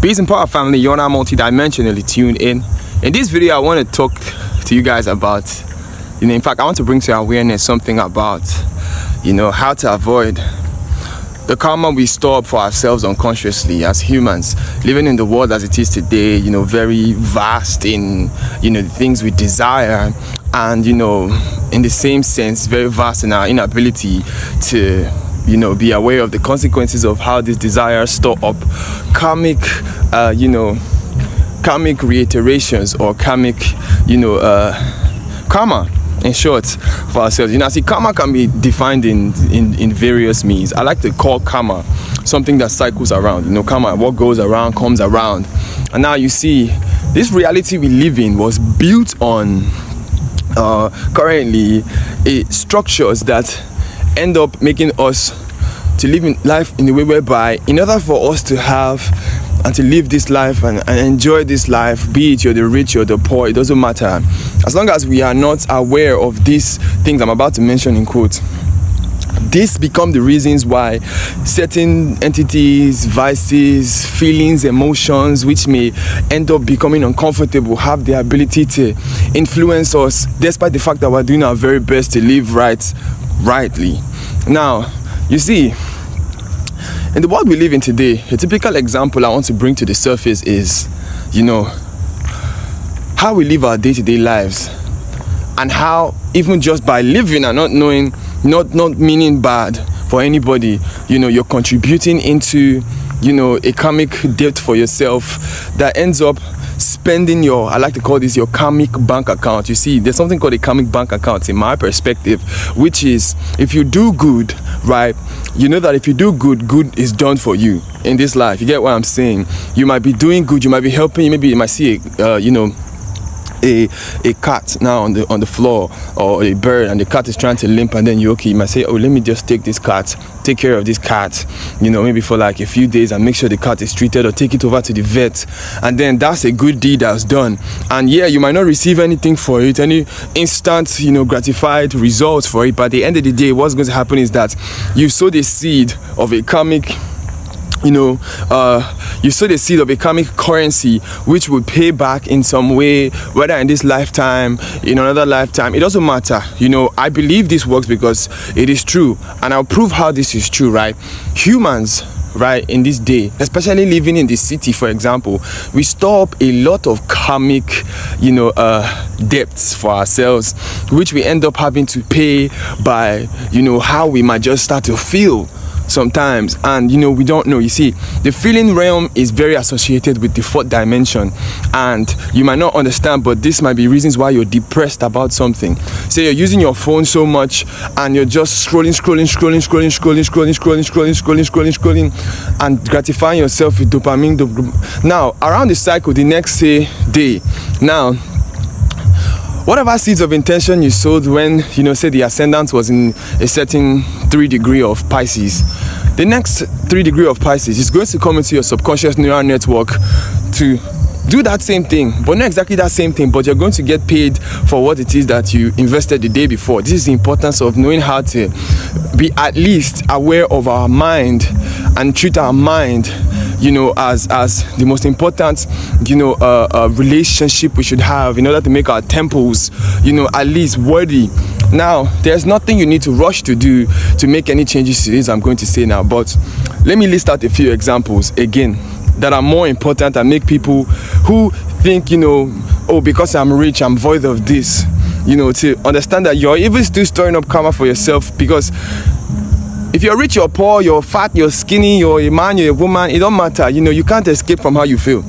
Peace and power, family. You're now multidimensionally tuned in. In this video, I want to talk to you guys about, in fact, I want to bring to your awareness something about, how to avoid the karma we store up for ourselves unconsciously as humans, living in the world as it is today, very vast in, the things we desire, and, in the same sense, very vast in our inability to be aware of the consequences of how these desires store up karmic reiterations or karmic, karma, in short, for ourselves. Karma can be defined in various means. I like to call karma something that cycles around. Karma, what goes around comes around. And now you see, this reality we live in was built on currently structures that end up making us to live in life in a way whereby, in order for us to have and to live this life and enjoy this life, be it you're the rich or the poor, it doesn't matter. As long as we are not aware of these things I'm about to mention in quotes, these become the reasons why certain entities, vices, feelings, emotions, which may end up becoming uncomfortable, have the ability to influence us, despite the fact that we're doing our very best to live rightly. Now, you see, in the world we live in today, a typical example I want to bring to the surface is, how we live our day-to-day lives, and how even just by living and not knowing, not meaning bad for anybody, you're contributing into, a karmic debt for yourself that ends up spending I like to call this your karmic bank account. You see, there's something called a karmic bank account in my perspective, which is, if you do good, right, that if you do good is done for you in this life. You get what I'm saying? You might be doing good, you might be helping, maybe you might see a cat now on the floor, or a bird, and the cat is trying to limp, and then you might say, oh, let me just take care of this cat, maybe for like a few days, and make sure the cat is treated, or take it over to the vet, and then that's a good deed that's done. And yeah, you might not receive anything for it, any instant gratified results for it, but at the end of the day, what's going to happen is that you sow the seed of a karmic you sow the seed of a karmic currency, which will pay back in some way, whether in this lifetime, in another lifetime, it doesn't matter. I believe this works because it is true, and I'll prove how this is true, right? Humans, right, in this day, especially living in the city, for example, we store up a lot of karmic debts for ourselves, which we end up having to pay by how we might just start to feel sometimes, and we don't know. You see, the feeling realm is very associated with the fourth dimension, and you might not understand, but this might be reasons why you're depressed about something. Say you're using your phone so much and you're just scrolling and gratifying yourself with dopamine. Now around the cycle, the next day, now whatever seeds of intention you sowed when, say the ascendant was in a certain 3 degree of Pisces, the next 3 degree of Pisces is going to come into your subconscious neural network to do that same thing, but not exactly that same thing, but you're going to get paid for what it is that you invested the day before. This is the importance of knowing how to be at least aware of our mind and treat our mind as the most important relationship we should have in order to make our temples at least worthy. Now, there's nothing you need to rush to do to make any changes to this I'm going to say now, but let me list out a few examples again that are more important and make people who think oh, because I'm rich, I'm void of this, to understand that you're even still storing up karma for yourself. Because if you're rich or poor, you're fat, you're skinny, you're a man, you're a woman, it don't matter. You can't escape from how you feel.